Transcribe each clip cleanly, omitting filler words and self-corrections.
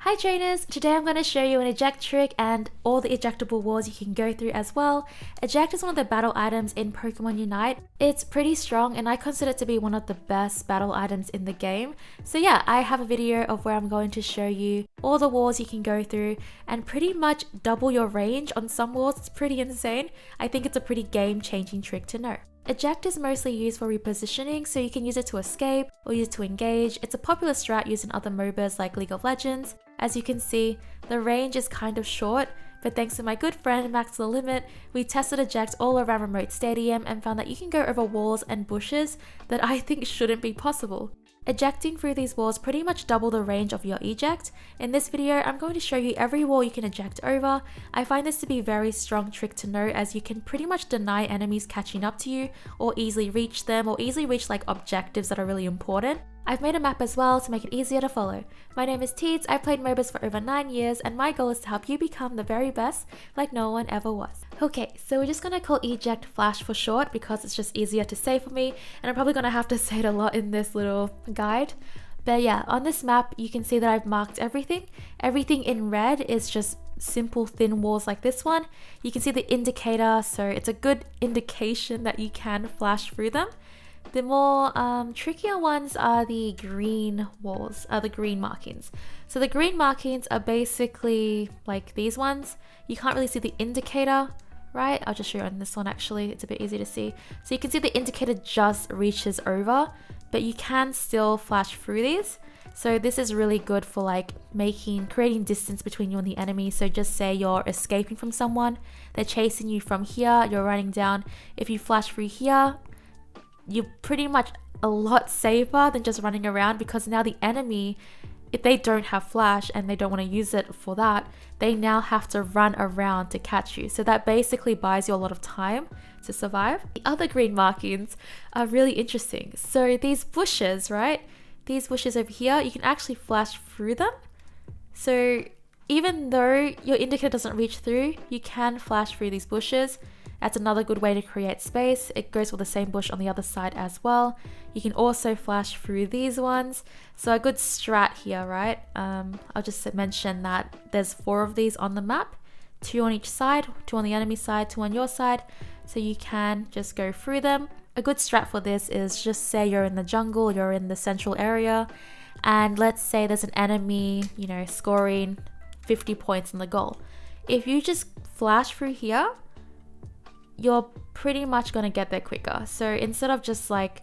Hi trainers! Today I'm going to show you an eject trick and all the ejectable walls you can go through as well. Eject is one of the battle items in Pokemon Unite. It's pretty strong and I consider it to be one of the best battle items in the game. So yeah, I have a video of where I'm going to show you all the walls you can go through and pretty much double your range on some walls. It's pretty insane. I think it's a pretty game-changing trick to know. Eject is mostly used for repositioning, so you can use it to escape or use it to engage. It's a popular strat used in other MOBAs like League of Legends. As you can see, the range is kind of short, but thanks to my good friend Max to the Limit, we tested Eject all around Remote Stadium and found that you can go over walls and bushes that I think shouldn't be possible. Ejecting through these walls pretty much double the range of your eject. In this video, I'm going to show you every wall you can eject over. I find this to be a very strong trick to know, as you can pretty much deny enemies catching up to you or easily reach them or easily reach like objectives that are really important. I've made a map as well to make it easier to follow. My name is Teeds, I've played MOBAs for over 9 years and my goal is to help you become the very best like no one ever was. Okay, so we're just going to call Eject Flash for short because it's just easier to say for me, and I'm probably going to have to say it a lot in this little guide. But yeah, on this map you can see that I've marked everything. Everything in red is just simple thin walls like this one. You can see the indicator, so it's a good indication that you can flash through them. The more trickier ones are the green walls, the green markings. So the green markings are basically like these ones. You can't really see the indicator, right? I'll just show you on this one actually, it's a bit easy to see. So you can see the indicator just reaches over, but you can still flash through these. So this is really good for like creating distance between you and the enemy. So just say you're escaping from someone, they're chasing you from here, you're running down. If you flash through here, you're pretty much a lot safer than just running around, because now the enemy, if they don't have flash and they don't want to use it for that, they now have to run around to catch you. So that basically buys you a lot of time to survive. The other green markings are really interesting. So these bushes, right? These bushes over here, you can actually flash through them. So even though your indicator doesn't reach through, you can flash through these bushes. That's another good way to create space. It goes for the same bush on the other side as well. You can also flash through these ones. So a good strat here, right? I'll just mention that there's 4 of these on the map, 2 on each side, 2 on the enemy side, 2 on your side. So you can just go through them. A good strat for this is just say you're in the jungle, you're in the central area, and let's say there's an enemy, scoring 50 points in the goal. If you just flash through here, you're pretty much going to get there quicker. So instead of just like,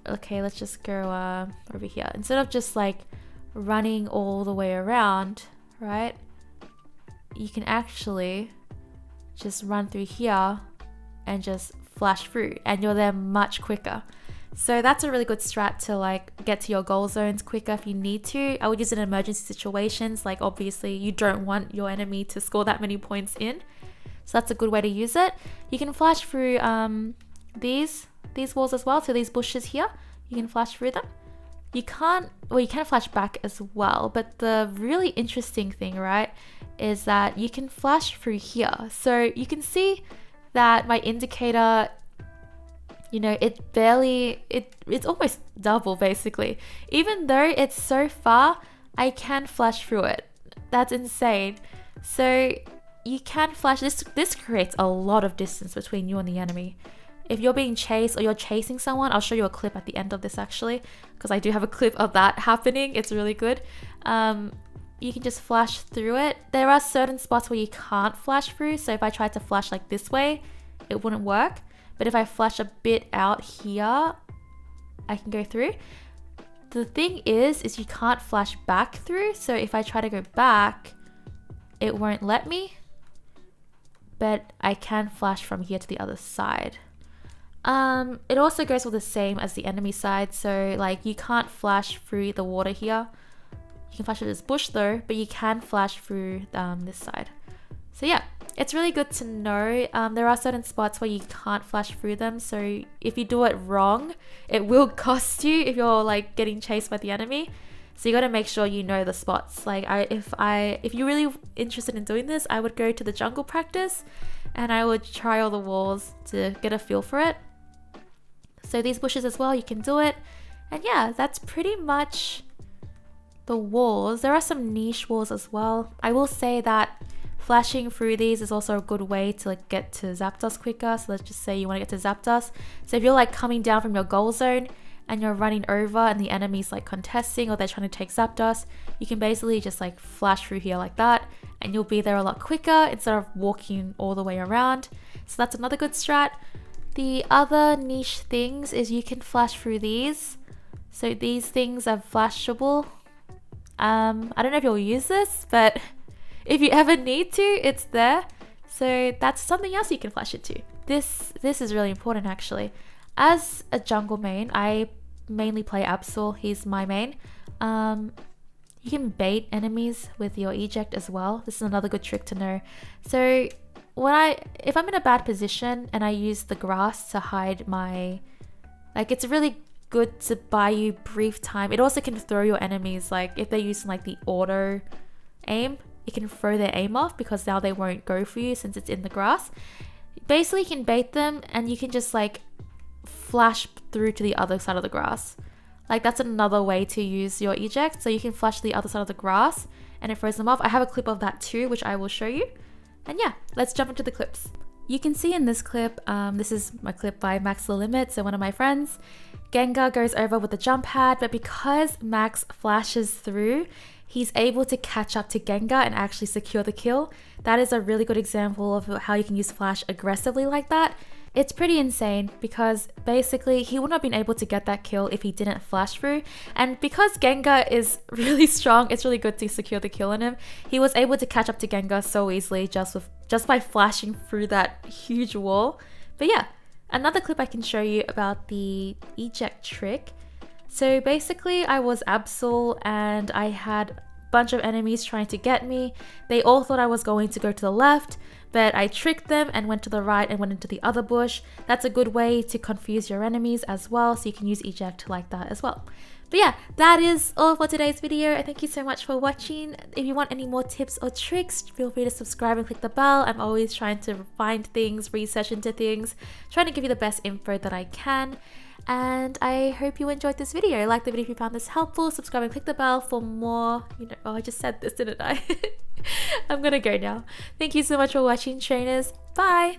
okay, let's just go over here. Instead of just like running all the way around, right? You can actually just run through here and just flash through, and you're there much quicker. So that's a really good strat to like get to your goal zones quicker if you need to. I would use it in emergency situations, like obviously you don't want your enemy to score that many points in. So that's a good way to use it. You can flash through these walls as well. So these bushes here, you can flash through them. You can flash back as well. But the really interesting thing, right, is that you can flash through here. So you can see that my indicator, it's almost double basically. Even though it's so far, I can flash through it. That's insane. So you can flash this. This creates a lot of distance between you and the enemy. If you're being chased or you're chasing someone, I'll show you a clip at the end of this actually, because I do have a clip of that happening. It's really good. You can just flash through it. There are certain spots where you can't flash through. So if I tried to flash like this way, it wouldn't work. But if I flash a bit out here, I can go through. The thing is you can't flash back through. So if I try to go back, it won't let me. But I can flash from here to the other side. It also goes for the same as the enemy side. So like you can't flash through the water here. You can flash through this bush though, but you can flash through this side. So yeah, it's really good to know. There are certain spots where you can't flash through them. So if you do it wrong, it will cost you if you're like getting chased by the enemy. So you got to make sure you know the spots. Like if you're really interested in doing this, I would go to the jungle practice and I would try all the walls to get a feel for it. So these bushes as well, you can do it. And yeah, that's pretty much the walls, there are some niche walls as well. I will say that flashing through these is also a good way to like get to Zapdos quicker. So let's just say you want to get to Zapdos. So if you're like coming down from your goal zone and you're running over and the enemy's like contesting or they're trying to take Zapdos, you can basically just like flash through here like that and you'll be there a lot quicker instead of walking all the way around. So that's another good strat. The other niche things is you can flash through these. So these things are flashable. I don't know if you'll use this, but if you ever need to, it's there. So that's something else you can flash it to. This is really important actually. As a jungle main, I mainly play Absol. He's my main. You can bait enemies with your eject as well. This is another good trick to know. So if I'm in a bad position and I use the grass to hide my, like, it's really good to buy you brief time. It also can throw your enemies, like if they're using like the auto aim, it can throw their aim off because now they won't go for you since it's in the grass. Basically you can bait them and you can just like flash through to the other side of the grass. Like that's another way to use your eject. So you can flash the other side of the grass and it throws them off. I have a clip of that too, which I will show you. And yeah, let's jump into the clips. You can see in this clip, this is my clip by Max the Limit, so one of my friends. Gengar goes over with the jump pad, but because Max flashes through, he's able to catch up to Gengar and actually secure the kill. That is a really good example of how you can use flash aggressively like that. It's pretty insane because basically he wouldn't have been able to get that kill if he didn't flash through. And because Gengar is really strong, it's really good to secure the kill on him. He was able to catch up to Gengar so easily just by flashing through that huge wall. But yeah, another clip I can show you about the eject trick. So basically I was Absol and I had a bunch of enemies trying to get me. They all thought I was going to go to the left, but I tricked them and went to the right and went into the other bush. That's a good way to confuse your enemies as well, so you can use eject like that as well. But yeah, that is all for today's video. Thank you so much for watching. If you want any more tips or tricks, feel free to subscribe and click the bell. I'm always trying to find things, research into things, trying to give you the best info that I can. And I hope you enjoyed this video. Like the video if you found this helpful, subscribe and click the bell for more, oh, I just said this, didn't I? I'm gonna go now. Thank you so much for watching, trainers. Bye!